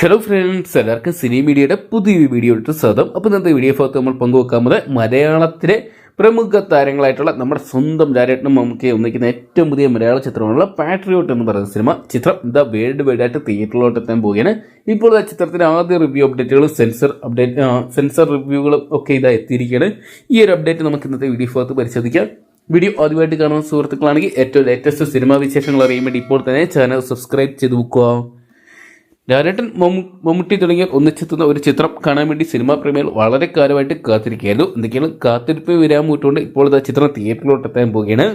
Hello friends, എല്ലാവർക്കും സിനി മീഡിയയുടെ പുതിയൊരു വീഡിയോ ഇട്ട് സ്വാഗതം. അപ്പോൾ ഇന്നത്തെ വീഡിയോ ഭാഗത്ത് നമ്മൾ പങ്കുവെക്കാവുന്നത് മലയാളത്തിലെ പ്രമുഖ താരങ്ങളായിട്ടുള്ള നമ്മുടെ സ്വന്തം ലാലേട്ടനും മമ്മൂക്കയെ ഒന്നിക്കുന്ന ഏറ്റവും പുതിയ മലയാള ചിത്രമുള്ള പാട്രിയോട്ട് എന്ന് പറയുന്ന സിനിമ ചിത്രം വേൾഡ് വൈഡ് ആയിട്ട് തിയേറ്ററിലോട്ട് എത്താൻ പോവുകയാണ്. ഇപ്പോൾ ആ ചിത്രത്തിന്റെ ആദ്യ റിവ്യൂ അപ്ഡേറ്റുകളും സെൻസർ റിവ്യൂകളും ഒക്കെ എത്തിയിരിക്കുകയാണ്. ഈ ഒരു അപ്ഡേറ്റ് നമുക്ക് ഇന്നത്തെ വീഡിയോ ഭാഗത്ത് പരിശോധിക്കാം. വീഡിയോ ആദ്യമായിട്ട് കാണുന്ന സുഹൃത്തുക്കളാണെങ്കിൽ ഏറ്റവും ലേറ്റസ്റ്റ് സിനിമാ വിശേഷങ്ങൾ അറിയാൻ വേണ്ടി ഇപ്പോൾ തന്നെ ചാനൽ സബ്സ്ക്രൈബ് ചെയ്ത് വെക്കുക. ലാലേട്ടൻ മമ്മൂട്ടി തുടങ്ങിയ ഒന്നിച്ചെത്തുന്ന ഒരു ചിത്രം കാണാൻ വേണ്ടി സിനിമാ പ്രേമികൾ വളരെ കാലമായിട്ട് കാത്തിരിക്കുകയായിരുന്നു. എന്തൊക്കെയാണ് കാത്തിരിപ്പ് വിരാമുകൊണ്ട് ഇപ്പോൾ ആ ചിത്രം തിയേറ്ററിലോട്ട് എത്താൻ പോവുകയാണ്.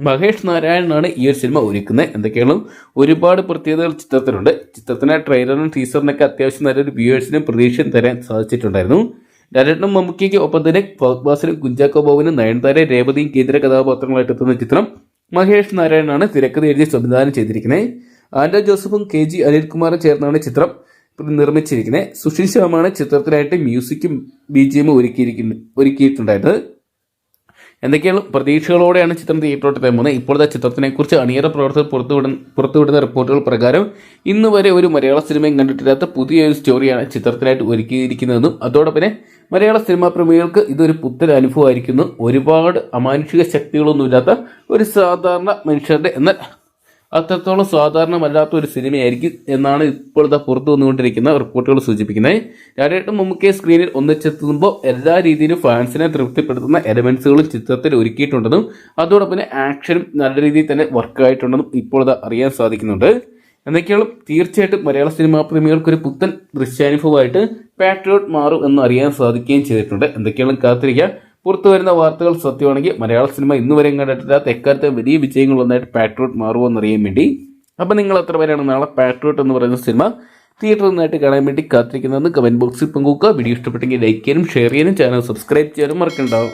മഹേഷ് നാരായണനാണ് ഈ ഒരു സിനിമ ഒരുക്കുന്നത്. എന്തൊക്കെയാണ് ഒരുപാട് പ്രത്യേകതകൾ ചിത്രത്തിലുണ്ട്. ചിത്രത്തിന് ട്രെയിലറിനും ടീസറിനൊക്കെ അത്യാവശ്യം നല്ലൊരു വ്യൂവേഴ്സിനും പ്രതീക്ഷയും തരാൻ സാധിച്ചിട്ടുണ്ടായിരുന്നു. ലാലേട്ടനും മമ്മൂക്കിക്ക് ഒപ്പം തന്നെ ഫഹദ് കുഞ്ചാക്കോ ബോബനും നയൻതാര രേവതിയും കേന്ദ്ര കഥാപാത്രങ്ങളായിട്ട് എത്തുന്ന ചിത്രം മഹേഷ് നാരായണനാണ് തിരക്കഥ എഴുതി സംവിധാനം ചെയ്തിരിക്കുന്നത്. ആൻഡ്രോ ജോസഫും KG അനിൽകുമാറും ചേർന്നാണ് ചിത്രം നിർമ്മിച്ചിരിക്കുന്നത്. സുഷിൻ ശ്യാമാണ് ചിത്രത്തിനായിട്ട് മ്യൂസിക്കും BGM ഒരുക്കിയിട്ടുണ്ടായത്. എന്തൊക്കെയാണ് പ്രതീക്ഷകളോടെയാണ് ചിത്രം തിയേറ്ററിലോട്ട് എത്താൻ പോകുന്നത്. ഇപ്പോഴത്തെ ചിത്രത്തിനെ കുറിച്ച് അണിയറ പ്രവർത്തകർ പുറത്തുവിടുന്ന റിപ്പോർട്ടുകൾ പ്രകാരം ഇന്ന് വരെ ഒരു മലയാള സിനിമയും കണ്ടിട്ടില്ലാത്ത പുതിയൊരു സ്റ്റോറിയാണ് ചിത്രത്തിനായിട്ട് ഒരുക്കിയിരിക്കുന്നതെന്നും അതോടൊപ്പം മലയാള സിനിമാ പ്രേമികൾക്ക് ഇതൊരു പുത്തൻ അനുഭവമായിരിക്കുന്നു. ഒരുപാട് അമാനുഷിക ശക്തികളൊന്നുമില്ലാത്ത ഒരു സാധാരണ മനുഷ്യരുടെ എന്നാൽ അത്രത്തോളം സാധാരണമല്ലാത്ത ഒരു സിനിമയായിരിക്കും എന്നാണ് ഇപ്പോഴത്തെ പുറത്തു വന്നുകൊണ്ടിരിക്കുന്ന റിപ്പോർട്ടുകൾ സൂചിപ്പിക്കുന്നത്. ലാലേട്ടൻ മമ്മൂക്കയെ സ്ക്രീനിൽ ഒന്നിച്ചെത്തുമ്പോൾ എല്ലാ രീതിയിലും ഫാൻസിനെ തൃപ്തിപ്പെടുത്തുന്ന എലമെന്റ്സുകളും ചിത്രത്തിൽ ഒരുക്കിയിട്ടുണ്ടെന്നും അതോടൊപ്പം ആക്ഷനും നല്ല രീതിയിൽ തന്നെ വർക്കായിട്ടുണ്ടെന്നും ഇപ്പോൾ അറിയാൻ സാധിക്കുന്നുണ്ട്. എന്തൊക്കെയാണ് തീർച്ചയായിട്ടും മലയാള സിനിമാ പ്രേമികൾക്കൊരു പുത്തൻ ദൃശ്യാനുഭവമായിട്ട് പാട്രിയോട്ട് മാറും എന്ന് അറിയാൻ സാധിക്കുകയും ചെയ്തിട്ടുണ്ട്. എന്തൊക്കെയാണ് കാത്തിരിക്കുക. പുറത്തു വരുന്ന വാർത്തകൾ സത്യമാണെങ്കിൽ മലയാള സിനിമ ഇന്നുവരെയും കണ്ടിട്ടില്ലാത്ത എക്കാലത്തെ വലിയ വിജയങ്ങളൊന്നായിട്ട് പാട്രിയോട്ട് മാറുമോ എന്നറിയാൻ വേണ്ടി. അപ്പം നിങ്ങൾ എത്ര പേരാണ് നാളെ പാട്രിയോട്ട് എന്ന് പറയുന്ന സിനിമ തിയേറ്ററിൽ നിന്നായിട്ട് കാണാൻ വേണ്ടി കാത്തിരിക്കുന്നതെന്ന് കമന്റ് ബോക്സിൽ പങ്കുവെക്കുക. വീഡിയോ ഇഷ്ടപ്പെട്ടെങ്കിൽ ലൈക്ക് ചെയ്യാനും ഷെയർ ചെയ്യാനും ചാനൽ സബ്സ്ക്രൈബ് ചെയ്യാനും മറക്കണ്ടാവും.